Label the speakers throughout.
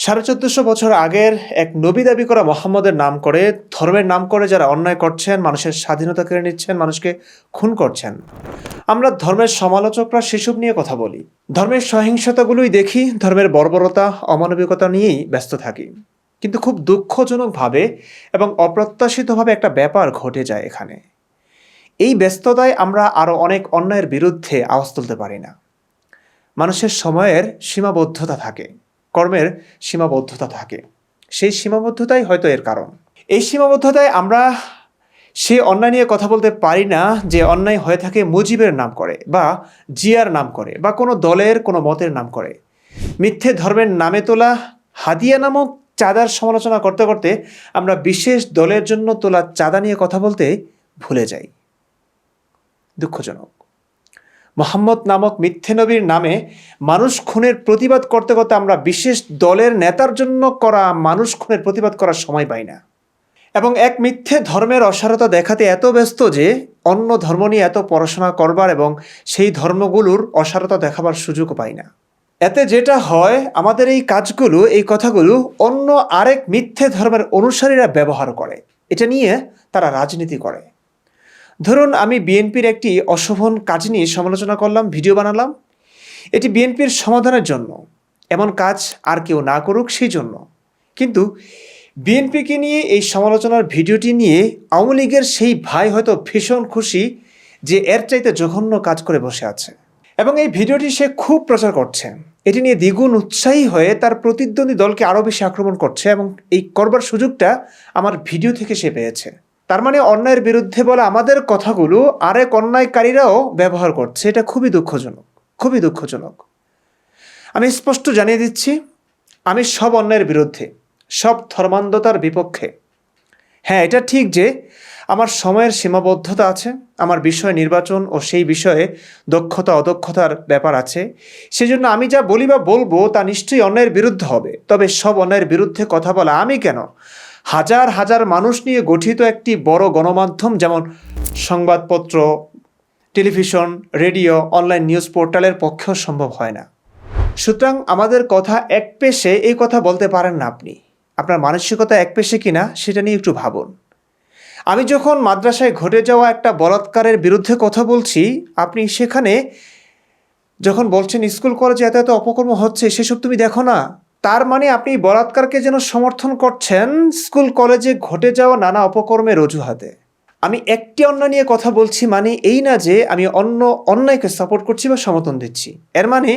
Speaker 1: 1450 বছর আগের এক নবী দাবি করা মোহাম্মদের নাম করে, ধর্মের নাম করে যারা অন্যায় করছেন, মানুষের স্বাধীনতা কেড়ে নিচ্ছেন, মানুষকে খুন করছেন, আমরা ধর্মের সমালোচকরা সেসব নিয়ে কথা বলি। ধর্মের সহিংসতাগুলোই দেখি, ধর্মের বর্বরতা, অমানবিকতা নিয়েই ব্যস্ত থাকি। কিন্তু খুব দুঃখজনকভাবে এবং অপ্রত্যাশিতভাবে একটা ব্যাপার ঘটে যায় এখানে। এই ব্যস্ততায় আমরা আরও অনেক অন্যায়ের বিরুদ্ধে আওয়াজ তুলতে পারি না। মানুষের সময়ের সীমাবদ্ধতা থাকে, কর্মের সীমাবদ্ধতা থাকে। সেই সীমাবদ্ধতাই হয়তো এর কারণ। এই সীমাবদ্ধতায় আমরা সে অন্যায় নিয়ে কথা বলতে পারি না যে অন্যায় হয়ে থাকে মুজিবের নাম করে, বা জিয়ার নাম করে, বা কোনো দলের কোনো মতের নাম করে। মিথ্যে ধর্মের নামে তোলা হাদিয়া নামক চাঁদার সমালোচনা করতে করতে আমরা বিশেষ দলের জন্য তোলা চাঁদা নিয়ে কথা বলতে ভুলে যাই। দুঃখজনক। মোহাম্মদ নামক মিথ্যে নবীর নামে মানুষ খুনের প্রতিবাদ করতে করতে আমরা বিশেষ দলের নেতার জন্য করা মানুষ খুনের প্রতিবাদ করার সময় পাই না, এবং এক মিথ্যে ধর্মের অসারতা দেখাতে এত ব্যস্ত যে অন্য ধর্ম নিয়ে এত পড়াশোনা করবার এবং সেই ধর্মগুলোর অসারতা দেখাবার সুযোগও পাই না। এতে যেটা হয়, আমাদের এই কাজগুলো, এই কথাগুলো অন্য আরেক মিথ্যে ধর্মের অনুসারীরা ব্যবহার করে। এটা নিয়ে তারা রাজনীতি করে। ধরুন, আমি বিএনপির একটি অশোভন কাজ নিয়ে সমালোচনা করলাম, ভিডিও বানালাম। এটি বিএনপির সমাধানের জন্য, এমন কাজ আর কেউ না করুক সেই জন্য। কিন্তু বিএনপিকে নিয়ে এই সমালোচনার ভিডিওটি নিয়ে আওয়ামী লীগের সেই ভাই হয়তো ভীষণ খুশি যে এর চাইতে জঘন্য কাজ করে বসে আছে, এবং এই ভিডিওটি সে খুব প্রচার করছে। এটি নিয়ে দ্বিগুণ উৎসাহী হয়ে তার প্রতিদ্বন্দ্বী দলকে আরও বেশি আক্রমণ করছে, এবং এই করবার সুযোগটা আমার ভিডিও থেকে সে পেয়েছে। তার মানে অন্যায়ের বিরুদ্ধে বলা আমাদের কথাগুলো আরেক অন্যায়কারীরাও ব্যবহার করছে। এটা খুবই দুঃখজনক, খুবই দুঃখজনক। আমি স্পষ্ট জানিয়ে দিচ্ছি, আমি সব অন্যায়ের বিরুদ্ধে, সব ধর্মান্ধতার বিপক্ষে। হ্যাঁ, এটা ঠিক যে আমার সময়ের সীমাবদ্ধতা আছে, আমার বিষয় নির্বাচন ও সেই বিষয়ে দক্ষতা অদক্ষতার ব্যাপার আছে। সেজন্য আমি যা বলি বা বলবো তা নিশ্চয়ই অন্যায়ের বিরুদ্ধে হবে। তবে সব অন্যায়ের বিরুদ্ধে কথা বলা আমি কেন, হাজার হাজার মানুষ নিয়ে গঠিত একটি বড় গণমাধ্যম যেমন সংবাদপত্র, টেলিভিশন, রেডিও, অনলাইন নিউজ পোর্টালের পক্ষেও সম্ভব হয় না। সুতরাং আমাদের কথা এক পেশে এই কথা বলতে পারেন না আপনি। আপনার মানসিকতা এক পেশে কিনা সেটা নিয়ে একটু ভাবুন। আমি যখন মাদ্রাসায় ঘটে যাওয়া একটা বলাৎকারের বিরুদ্ধে কথা বলছি, আপনি সেখানে যখন বলছেন স্কুল কলেজে এত এত অপকর্ম হচ্ছে সেসব তুমি দেখো না, তার মানে আপনি বলাৎকারকে যেন সমর্থন করছেন স্কুল কলেজে ঘটে যাওয়া নানা অপকর্মের অজুহাতে। আমি একটি অন্যায় নিয়ে কথা বলছি মানে এই না যে আমি অন্য অন্যায়কে সাপোর্ট করছি বা সমর্থন দিচ্ছি। এর মানে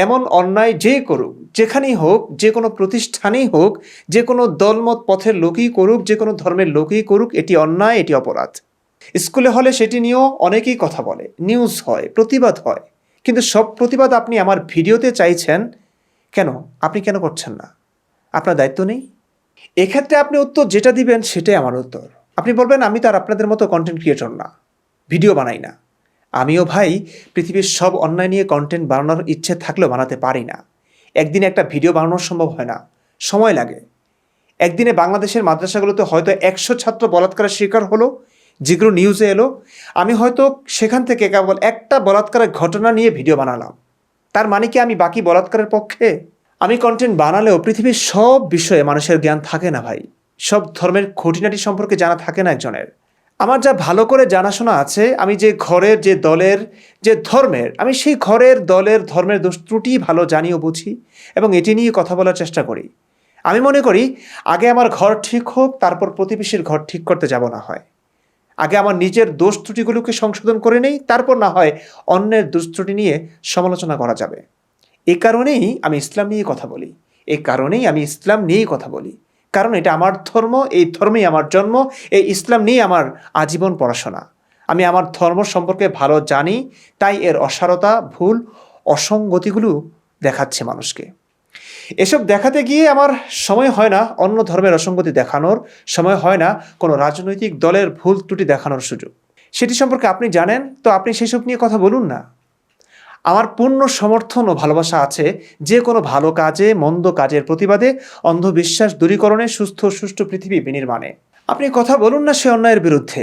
Speaker 1: এমন অন্যায় যেই করুক, যেখানেই হোক, যে কোনো প্রতিষ্ঠানেই হোক, যে কোনো দলমত পথের লোকই করুক, যে কোনো ধর্মের লোকই করুক, এটি অন্যায়, এটি অপরাধ। স্কুলে হলে সেটি নিয়েও অনেকেই কথা বলে, নিউজ হয়, প্রতিবাদ হয়। কিন্তু সব প্রতিবাদ আপনি আমার ভিডিওতে চাইছেন কেন? আপনি কেন করছেন না? আপনার দায়িত্ব নেই? এক্ষেত্রে আপনি উত্তর যেটা দিবেন সেটাই আমার উত্তর। আপনি বলবেন আমি তো আর আপনাদের মতো কন্টেন্ট ক্রিয়েটর না, ভিডিও বানাই না। আমিও ভাই পৃথিবীর সব অন্যায় নিয়ে কন্টেন্ট বানানোর ইচ্ছে থাকলেও বানাতে পারি না। একদিনে একটা ভিডিও বানানো সম্ভব হয় না, সময় লাগে। একদিনে বাংলাদেশের মাদ্রাসাগুলোতে হয়তো 100 ছাত্র বলাৎকারের শিকার হলো, যেগুলো নিউজে এলো। আমি হয়তো সেখান থেকে কেবল একটা বলাৎকারের ঘটনা নিয়ে ভিডিও বানালাম। তার মানে কি আমি বাকি বলাৎকারের পক্ষে? আমি কন্টেন্ট বানালেও পৃথিবীর সব বিষয়ে মানুষের জ্ঞান থাকে না ভাই। সব ধর্মের খুঁটিনাটি সম্পর্কে জানা থাকে না একজনের। আমার যা ভালো করে জানাশোনা আছে, আমি যে ঘরের, যে দলের, যে ধর্মের, আমি সেই ঘরের, দলের, ধর্মের দোষ ত্রুটি ভালো জানি ও বুঝি, এবং এটি নিয়ে কথা বলার চেষ্টা করি। আমি মনে করি আগে আমার ঘর ঠিক হোক, তারপর প্রতিবেশীর ঘর ঠিক করতে যাব না হয়। আগে আমার নিজের দোষ ত্রুটিগুলোকে সংশোধন করে নেই, তারপর না হয় অন্যের দোষ ত্রুটি নিয়ে সমালোচনা করা যাবে। এই কারণেই আমি ইসলাম নিয়ে কথা বলি, এই কারণেই আমি ইসলাম নিয়েই কথা বলি। কারণ এটা আমার ধর্ম, এই ধর্মেই আমার জন্ম, এই ইসলাম নিয়ে আমার আজীবন পড়াশোনা। আমি আমার ধর্ম সম্পর্কে ভালো জানি, তাই এর অসারতা, ভুল, অসঙ্গতিগুলো দেখাচ্ছে মানুষকে। এসব দেখাতে গিয়ে আমার সময় হয় না অন্য ধর্মের অসঙ্গতি দেখানোর, সময় হয় না কোনো রাজনৈতিক দলের ভুল ত্রুটি দেখানোর সুযোগ। সেটি সম্পর্কে আপনি জানেন, তো আপনি সেসব নিয়ে কথা বলুন না। আমার পূর্ণ সমর্থন ও ভালোবাসা আছে যে কোনো ভালো কাজে, মন্দ কাজের প্রতিবাদে, অন্ধবিশ্বাস দূরীকরণে, সুস্থ সুষ্ঠু পৃথিবী বিনির্মাণে। আপনি কথা বলুন না সে অন্যায়ের বিরুদ্ধে।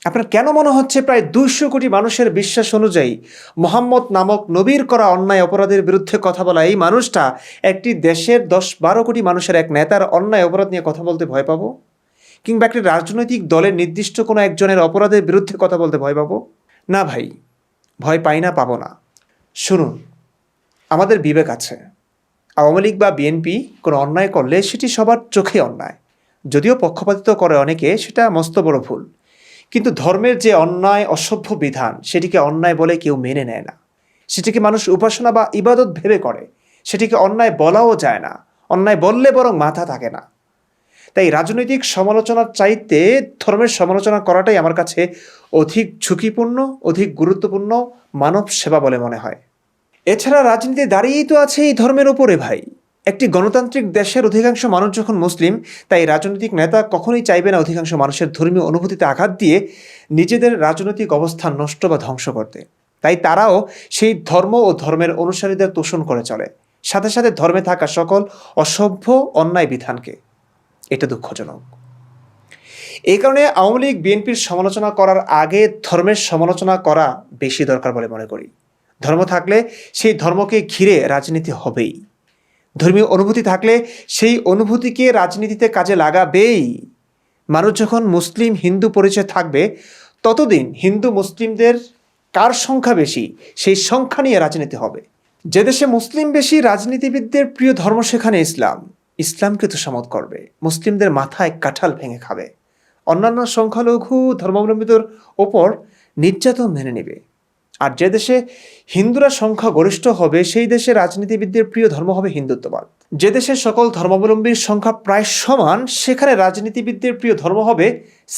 Speaker 1: আপনার কেন মনে হচ্ছে প্রায় 200 কোটি মানুষের বিশ্বাস অনুযায়ী মোহাম্মদ নামক নবীর করা অন্যায় অপরাধের বিরুদ্ধে কথা বলা এই মানুষটা একটি দেশের 10-12 কোটি মানুষের এক নেতার অন্যায় অপরাধ নিয়ে কথা বলতে ভয় পাবো? কিংবা একটি রাজনৈতিক দলের নির্দিষ্ট কোনো একজনের অপরাধের বিরুদ্ধে কথা বলতে ভয় পাবো? না ভাই, ভয় পাই না, পাবো না। শুনুন, আমাদের বিবেক আছে। আওয়ামী লীগ বা বিএনপি কোনো অন্যায় করলে সেটি সবার চোখে অন্যায়, যদিও পক্ষপাতিত্ব করে অনেকে, সেটা মস্ত বড় ভুল। কিন্তু ধর্মের যে অন্যায় অসভ্য বিধান সেটিকে অন্যায় বলে কেউ মেনে নেয় না। সেটিকে মানুষ উপাসনা বা ইবাদত ভেবে করে। সেটিকে অন্যায় বলাও যায় না, অন্যায় বললে বরং মাথা থাকে না। তাই রাজনৈতিক সমালোচনার চাইতে ধর্মের সমালোচনা করাটাই আমার কাছে অধিক ঝুঁকিপূর্ণ, অধিক গুরুত্বপূর্ণ মানব সেবা বলে মনে হয়। এছাড়া রাজনীতি দাঁড়িয়েই তো আছে এই ধর্মের ওপরে ভাই। একটি গণতান্ত্রিক দেশের অধিকাংশ মানুষ যখন মুসলিম, তাই রাজনৈতিক নেতা কখনোই চাইবে না অধিকাংশ মানুষের ধর্মীয় অনুভূতিতে আঘাত দিয়ে নিজেদের রাজনৈতিক অবস্থান নষ্ট বা ধ্বংস করতে। তাই তারাও সেই ধর্ম ও ধর্মের অনুসারীদের তোষণ করে চলে, সাথে সাথে ধর্মে থাকা সকল অসভ্য অন্যায় বিধানকে। এটা দুঃখজনক। এই কারণে আওয়ামী লীগ বিএনপির সমালোচনা করার আগে ধর্মের সমালোচনা করা বেশি দরকার বলে মনে করি। ধর্ম থাকলে সেই ধর্মকে ঘিরে রাজনীতি হবেই। ধর্মীয় অনুভূতি থাকলে সেই অনুভূতিকে রাজনীতিতে কাজে লাগাবেই। মানুষ যখন মুসলিম হিন্দু পরিচয় থাকবে, ততদিন হিন্দু মুসলিমদের কার সংখ্যা বেশি সেই সংখ্যা নিয়ে রাজনীতি হবে। যে দেশে মুসলিম বেশি, রাজনীতিবিদদের প্রিয় ধর্ম সেখানে ইসলাম। ইসলামকে তোষামত করবে, মুসলিমদের মাথায় কাঁঠাল ভেঙে খাবে, অন্যান্য সংখ্যালঘু ধর্মাবলম্বীদের ওপর নির্যাতন মেনে নেবে। আর যে দেশে হিন্দুরা সংখ্যাগরিষ্ঠ হবে, সেই দেশে রাজনীতিবিদদের প্রিয় ধর্ম হবে হিন্দুত্ববাদ। যে দেশে সকল ধর্মাবলম্বীর সংখ্যা প্রায় সমান, সেখানে রাজনীতিবিদদের প্রিয় ধর্ম হবে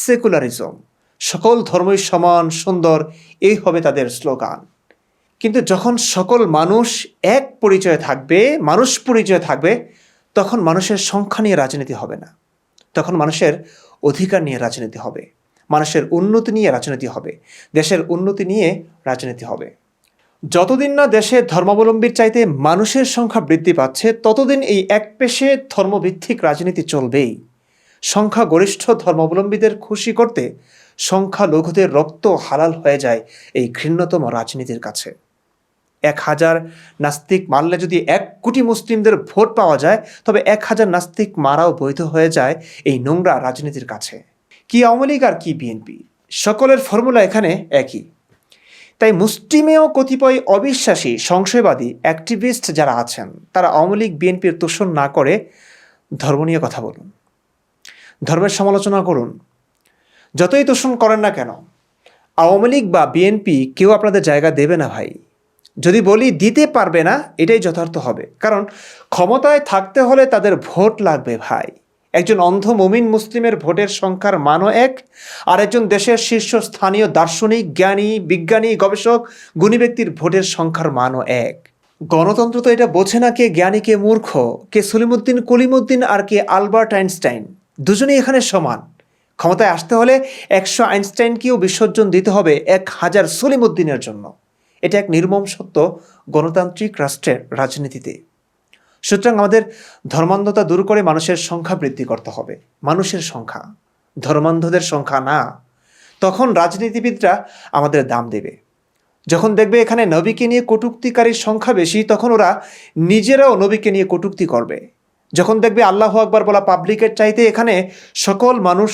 Speaker 1: সেকুলারিজম। সকল ধর্মই সমান, সুন্দর, এই হবে তাদের স্লোগান। কিন্তু যখন সকল মানুষ এক পরিচয়ে থাকবে, মানুষ পরিচয় থাকবে, তখন মানুষের সংখ্যা নিয়ে রাজনীতি হবে না। তখন মানুষের অধিকার নিয়ে রাজনীতি হবে, মানুষের উন্নতি নিয়ে রাজনীতি হবে, দেশের উন্নতি নিয়ে রাজনীতি হবে। যতদিন না দেশে ধর্মাবলম্বীর চাইতে মানুষের সংখ্যা বৃদ্ধি পাচ্ছে, ততদিন এই একপেশে ধর্মভিত্তিক রাজনীতি চলবেই। সংখ্যাগরিষ্ঠ ধর্মাবলম্বীদের খুশি করতে সংখ্যালঘুদের রক্ত হালাল হয়ে যায় এই ঘৃণ্যতম রাজনীতির কাছে। 1000 নাস্তিক মারলে যদি 1 কোটি মুসলিমদের ভোট পাওয়া যায়, তবে 1000 নাস্তিক মারাও বৈধ হয়ে যায় এই নোংরা রাজনীতির কাছে। কি আওয়ামী লীগ আর কি বিএনপি, সকলের ফর্মুলা এখানে একই। তাই মুসলিমেও কতিপয় অবিশ্বাসী, সংশয়বাদী, অ্যাক্টিভিস্ট যারা আছেন, তারা আওয়ামী লীগ বিএনপির তোষণ না করে ধর্ম নিয়ে কথা বলুন, ধর্মের সমালোচনা করুন। যতই তোষণ করেন না কেন, আওয়ামী লীগ বা বিএনপি কেউ আপনাদের জায়গা দেবে না ভাই। যদি বলি দিতে পারবে না, এটাই যথার্থ হবে। কারণ ক্ষমতায় থাকতে হলে তাদের ভোট লাগবে ভাই। একজন অন্ধ মুমিন মুসলিমের ভোটের সংখ্যার মানও এক, আর একজন দেশের শীর্ষস্থানীয় দার্শনিক, জ্ঞানী, বিজ্ঞানী, গবেষক, গুণী ব্যক্তির ভোটের সংখ্যার মানও এক। গণতন্ত্র তো এটা বোঝে না কে জ্ঞানী কে মূর্খ, কে সলিমুদ্দিন কলিমুদ্দিন আর কে আলবার্ট আইনস্টাইন। দুজনেই এখানে সমান। ক্ষমতায় আসতে হলে 100 আইনস্টাইনকেও বিসর্জন দিতে হবে 1000 সলিমুদ্দিনের জন্য। এটা এক নির্মম সত্য গণতান্ত্রিক রাষ্ট্রের রাজনীতিতে। সুতরাং আমাদের ধর্মান্ধতা দূর করে মানুষের সংখ্যা বৃদ্ধি করতে হবে। মানুষের সংখ্যা, ধর্মান্ধদের সংখ্যা না। তখন রাজনীতিবিদরা আমাদের দাম দেবে। যখন দেখবে এখানে নবীকে নিয়ে কটূক্তিকারীর সংখ্যা বেশি, তখন ওরা নিজেরাও নবীকে নিয়ে কটূক্তি করবে। যখন দেখবে আল্লাহু আকবার বলা পাবলিকের চাইতে এখানে সকল মানুষ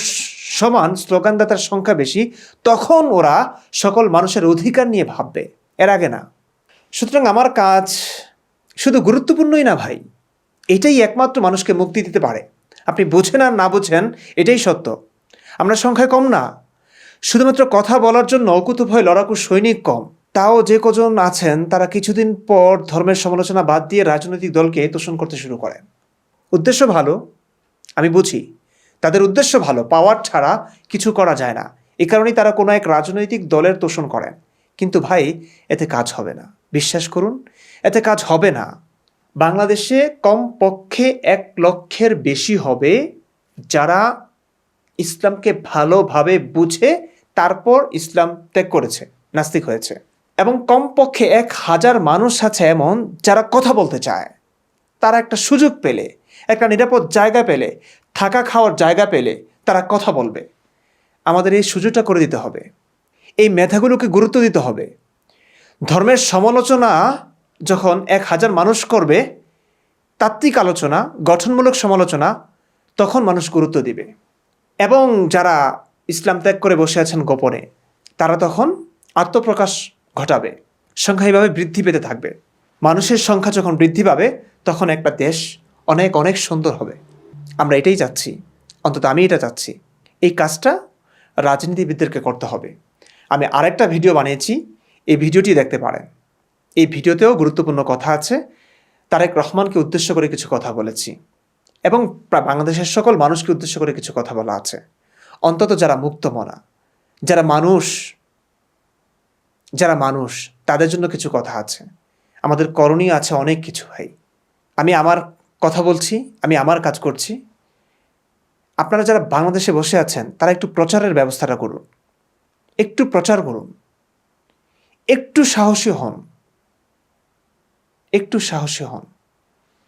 Speaker 1: সমান স্লোগানদাতার সংখ্যা বেশি, তখন ওরা সকল মানুষের অধিকার নিয়ে ভাববে, এর আগে না। সুতরাং আমার কাজ শুধু গুরুত্বপূর্ণই না ভাই, এটাই একমাত্র মানুষকে মুক্তি দিতে পারে। আপনি বোঝেন আর না বোঝেন, এটাই সত্য। আমরা সংখ্যায় কম না, শুধুমাত্র কথা বলার জন্য অকুতোভয় লড়াকু সৈনিক কম। তাও যে কজন আছেন তারা কিছুদিন পর ধর্মের সমালোচনা বাদ দিয়ে রাজনৈতিক দলকে তোষণ করতে শুরু করেন। উদ্দেশ্য ভালো, আমি বুঝি, তাদের উদ্দেশ্য ভালো, পাওয়ার ছাড়া কিছু করা যায় না। এই কারণেই তারা কোনো এক রাজনৈতিক দলের তোষণ করেন। কিন্তু ভাই, এতে কাজ হবে না, বিশ্বাস করুন, এতে কাজ হবে না। বাংলাদেশে কমপক্ষে 1 লক্ষের বেশি হবে যারা ইসলামকে ভালোভাবে বুঝে তারপর ইসলাম ত্যাগ করেছে, নাস্তিক হয়েছে। এবং কমপক্ষে 1000 মানুষ আছে এমন যারা কথা বলতে চায়। তারা একটা সুযোগ পেলে, একটা নিরাপদ জায়গা পেলে, থাকা খাওয়ার জায়গা পেলে তারা কথা বলবে। আমাদের এই সুযোগটা করে দিতে হবে, এই মেধাগুলোকে গুরুত্ব দিতে হবে। ধর্মের সমালোচনা যখন 1000 মানুষ করবে, তাত্ত্বিক আলোচনা, গঠনমূলক সমালোচনা, তখন মানুষ গুরুত্ব দিবে। এবং যারা ইসলাম ত্যাগ করে বসে আছেন গোপনে, তারা তখন আত্মপ্রকাশ ঘটাবে, সংখ্যা এইভাবে বৃদ্ধি পেতে থাকবে। মানুষের সংখ্যা যখন বৃদ্ধি পাবে, তখন একটা দেশ অনেক অনেক সুন্দর হবে। আমরা এটাই চাচ্ছি, অন্তত আমি এটা চাচ্ছি। এই কাজটা রাজনীতিবিদদেরকে করতে হবে। আমি আরেকটা ভিডিও বানিয়েছি, এই ভিডিওটি দেখতে পারেন। এই ভিডিওতেও গুরুত্বপূর্ণ কথা আছে। তারেক রহমানকে উদ্দেশ্য করে কিছু কথা বলেছি এবং বাংলাদেশের সকল মানুষকে উদ্দেশ্য করে কিছু কথা বলা আছে। অন্তত যারা মুক্তমনা, যারা মানুষ, তাদের জন্য কিছু কথা আছে। আমাদের করণীয় আছে অনেক কিছু ভাই। আমি আমার কথা বলছি, আমি আমার কাজ করছি। আপনারা যারা বাংলাদেশে বসে আছেন, তারা একটু প্রচারের ব্যবস্থাটা করুন, একটু প্রচার করুন, একটু সাহসী হন, একটু সাহসী হন।